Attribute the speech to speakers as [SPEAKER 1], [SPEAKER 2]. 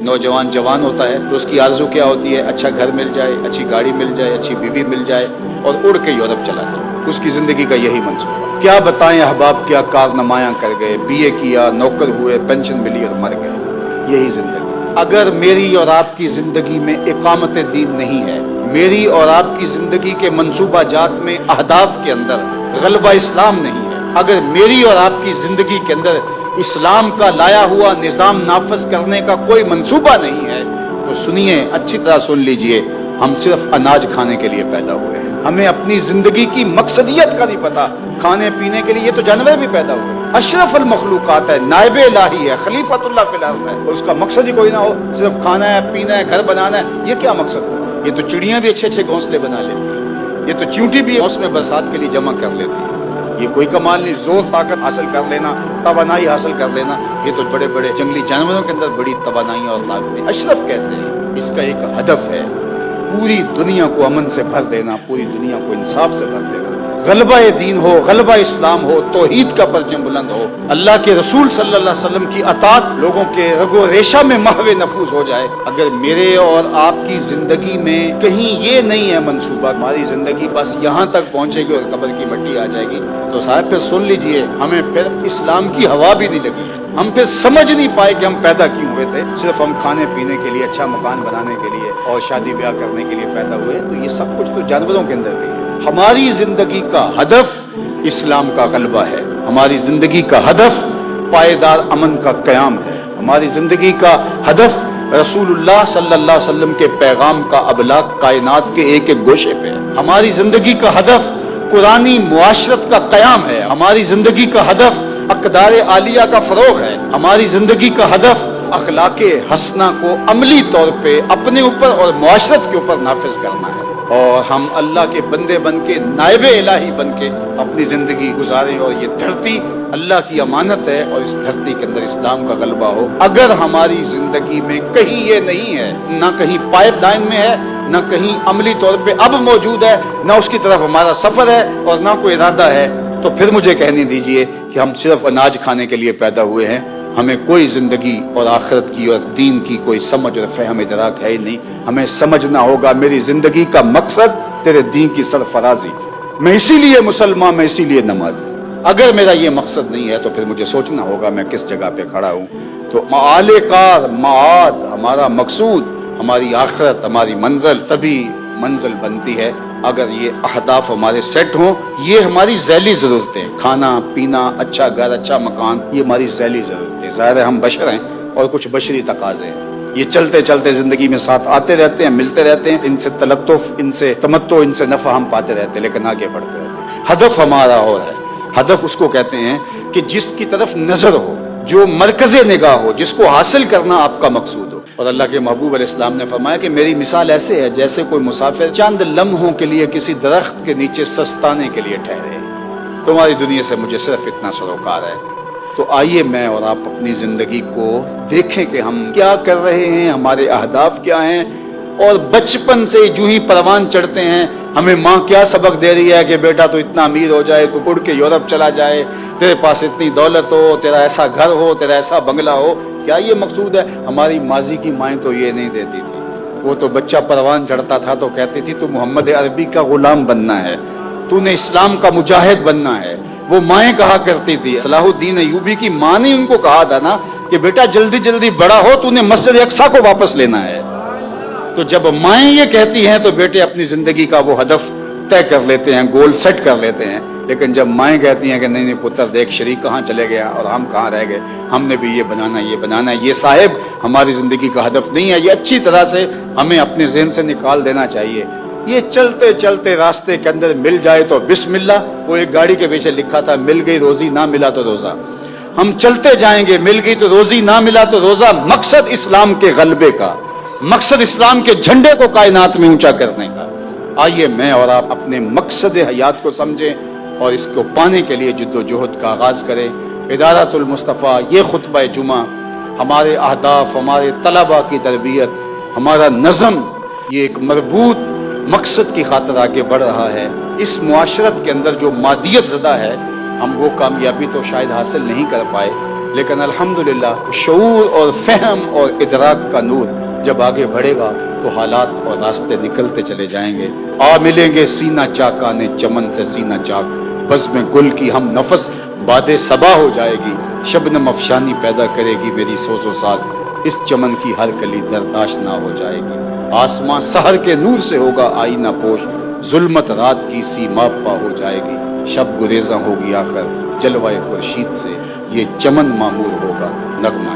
[SPEAKER 1] نوجوان جوان ہوتا ہے تو اس کی آرزو کیا ہوتی ہے؟ اچھا گھر مل جائے، اچھی گاڑی مل جائے، اچھی بیوی مل جائے اور اڑ کے یورپ چلا جائے۔ اس کی زندگی کا یہی منصوبہ۔ کیا بتائیں احباب، کیا کارنمایاں کر گئے، بی اے کیا، نوکر ہوئے، پینشن ملی اور مر گئے۔ یہی زندگی۔ اگر میری اور آپ کی زندگی میں اقامت دین نہیں ہے، میری اور آپ کی زندگی کے منصوبہ جات میں، اہداف کے اندر غلبہ اسلام نہیں ہے، اگر میری اور آپ کی زندگی کے اندر اسلام کا لایا ہوا نظام نافذ کرنے کا کوئی منصوبہ نہیں ہے، تو سنیے، اچھی طرح سن لیجئے، ہم صرف اناج کھانے کے لیے پیدا ہوئے ہیں۔ ہمیں اپنی زندگی کی مقصدیت کا نہیں پتا۔ کھانے پینے کے لیے یہ تو جانور بھی پیدا ہوئے، اشرف المخلوقات ہے، نائب الہی ہے، خلیفۃ اللہ فی الارض ہے، اور اس کا مقصد ہی کوئی نہ ہو، صرف کھانا ہے، پینا ہے، گھر بنانا ہے، یہ کیا مقصد ہو؟ یہ تو چڑیاں بھی اچھے اچھے گھونسلے بنا لیتی ہیں، یہ تو چیونٹی بھی موسم برسات کے لیے جمع کر لیتی ہے۔ یہ کوئی کمال نہیں، زور طاقت حاصل کر لینا، توانائی حاصل کر لینا، یہ تو بڑے بڑے جنگلی جانوروں کے اندر بڑی توانائی اور طاقت۔ اشرف کیسے ہے؟ اس کا ایک ہدف ہے، پوری دنیا کو امن سے بھر دینا، پوری دنیا کو انصاف سے بھر دینا، غلبہ دین ہو، غلبہ اسلام ہو، توحید کا پرچم بلند ہو، اللہ کے رسول صلی اللہ علیہ وسلم کی اطاعت لوگوں کے رگ و ریشہ میں محو نفوذ ہو جائے۔ اگر میرے اور آپ کی زندگی میں کہیں یہ نہیں ہے منصوبہ، ہماری زندگی بس یہاں تک پہنچے گی اور قبر کی مٹی آ جائے گی، تو صاحب پھر سن لیجئے، ہمیں پھر اسلام کی ہوا بھی نہیں لگی، ہم پھر سمجھ نہیں پائے کہ ہم پیدا کیوں ہوئے تھے۔ صرف ہم کھانے پینے کے لیے، اچھا مکان بنانے کے لیے اور شادی بیاہ کرنے کے لیے پیدا ہوئے، تو یہ سب کچھ تو جانوروں کے اندر بھی ہے۔ ہماری زندگی کا ہدف اسلام کا غلبہ ہے، ہماری زندگی کا ہدف پائیدار امن کا قیام ہے، ہماری زندگی کا ہدف رسول اللہ صلی اللہ علیہ وسلم کے پیغام کا ابلاغ کائنات کے ایک ایک گوشے پہ ہے، ہماری زندگی کا ہدف قرآنی معاشرت کا قیام ہے، ہماری زندگی کا ہدف اقدار عالیہ کا فروغ ہے، ہماری زندگی کا ہدف اخلاق حسنہ کو عملی طور پہ اپنے اوپر اور معاشرت کے اوپر نافذ کرنا ہے، اور ہم اللہ کے بندے بن کے، نائب الہی بن کے اپنی زندگی گزاریں، اور یہ دھرتی اللہ کی امانت ہے اور اس دھرتی کے اندر اسلام کا غلبہ ہو۔ اگر ہماری زندگی میں کہیں یہ نہیں ہے، نہ کہیں پائپ لائن میں ہے، نہ کہیں عملی طور پہ اب موجود ہے، نہ اس کی طرف ہمارا سفر ہے اور نہ کوئی ارادہ ہے، تو پھر مجھے کہنے دیجئے کہ ہم صرف اناج کھانے کے لیے پیدا ہوئے ہیں، ہمیں کوئی زندگی اور آخرت کی اور دین کی کوئی سمجھ اور فہم ادراک ہے ہی نہیں۔ ہمیں سمجھنا ہوگا میری زندگی کا مقصد تیرے دین کی سرفرازی، میں اسی لیے مسلمان، میں اسی لیے نمازی۔ اگر میرا یہ مقصد نہیں ہے تو پھر مجھے سوچنا ہوگا میں کس جگہ پہ کھڑا ہوں۔ تو معال کار، معاد، ہمارا مقصود، ہماری آخرت، ہماری منزل تبھی منزل بنتی ہے اگر یہ اہداف ہمارے سیٹ ہوں۔ یہ ہماری ذیلی ضرورتیں، کھانا پینا، اچھا گھر، اچھا مکان، یہ ہماری ذیلی ضرورتیں، ظاہر ہے ہم بشر ہیں اور کچھ بشری تقاضے ہیں، یہ چلتے چلتے زندگی میں ساتھ آتے رہتے ہیں، ملتے رہتے ہیں، ان سے تلطف، ان سے تمتع، ان سے نفع ہم پاتے رہتے ہیں، لیکن آگے بڑھتے رہتے ہیں۔ ہدف ہمارا اور ہے، ہدف اس کو کہتے ہیں کہ جس کی طرف نظر ہو، جو مرکز نگاہ ہو، جس کو حاصل کرنا آپ کا مقصود ہو۔ اور اللہ کے محبوب علیہ السلام نے فرمایا کہ میری مثال ایسے ہے جیسے کوئی مسافر چند لمحوں کے لیے کسی درخت کے نیچے سستانے کے لیے ٹھہرے۔ تمہاری دنیا سے مجھے صرف اتنا سروکار ہے۔ تو آئیے میں اور آپ اپنی زندگی کو دیکھیں کہ ہم کیا کر رہے ہیں، ہمارے اہداف کیا ہیں، اور بچپن سے جو ہی پروان چڑھتے ہیں ہمیں ماں کیا سبق دے رہی ہے کہ بیٹا تو اتنا امیر ہو جائے، تو اڑ کے یورپ چلا جائے، تیرے پاس اتنی دولت ہو، تیرا ایسا گھر ہو، تیرا ایسا بنگلہ ہو، کیا یہ مقصود ہے؟ ہماری ماضی کی مائیں تو یہ نہیں دیتی تھی، وہ تو بچہ پروان چڑھتا تھا تو کہتی تھی تو محمد عربی کا غلام بننا ہے، تو نے اسلام کا مجاہد بننا ہے۔ وہ مائیں کہا کرتی تھی، صلاح الدین ایوبی کی ماں نے ان کو کہا تھا نا کہ بیٹا جلدی جلدی بڑا ہو، تو نے مسجد اقصیٰ کو واپس لینا ہے۔ تو جب مائیں یہ کہتی ہیں تو بیٹے اپنی زندگی کا وہ ہدف طے کر لیتے ہیں، گول سیٹ کر لیتے ہیں، لیکن جب مائیں کہتی ہیں کہ نہیں نہیں پتر دیکھ، شریک کہاں چلے گیا اور ہم کہاں رہ گئے، ہم نے بھی یہ بنانا، یہ بنانا، یہ صاحب ہماری زندگی کا ہدف نہیں ہے، یہ اچھی طرح سے ہمیں اپنے ذہن سے نکال دینا چاہیے۔ یہ چلتے چلتے راستے کے اندر مل جائے تو بسم اللہ، وہ ایک گاڑی کے پیچھے لکھا تھا مل گئی روزی، نہ ملا تو روزہ۔ ہم چلتے جائیں گے، مل گئی تو روزی، نہ ملا تو روزہ، مقصد اسلام کے غلبے کا، مقصد اسلام کے جھنڈے کو کائنات میں اونچا کرنے کا۔ آئیے میں اور آپ اپنے مقصد حیات کو سمجھیں اور اس کو پانے کے لیے جد و جہد کا آغاز کریں۔ ادارۃ المصطفیٰ، یہ خطبہ جمعہ ہمارے اہداف، ہمارے طلباء کی تربیت، ہمارا نظم، یہ ایک مربوط مقصد کی خاطر آگے بڑھ رہا ہے۔ اس معاشرت کے اندر جو مادیت زدہ ہے، ہم وہ کامیابی تو شاید حاصل نہیں کر پائے، لیکن الحمدللہ شعور اور فہم اور ادراک کا نور جب آگے بڑھے گا تو حالات اور راستے نکلتے چلے جائیں گے. آ ملیں گے سینہ چاکانے چمن سے سینہ چاک، بزم گل کی ہم نفس باد صبا ہو جائے گی، شبنم افشانی پیدا کرے گی میری سوز و ساز، اس چمن کی ہر کلی درداشنا ہو جائے گی. آسمان سحر کے نور سے ہوگا آئینہ پوش، ظلمت رات کی سیما پا ہو جائے گی، شب گریزاں ہوگی آخر جلوہ خورشید سے، یہ چمن معمور ہوگا نغمہ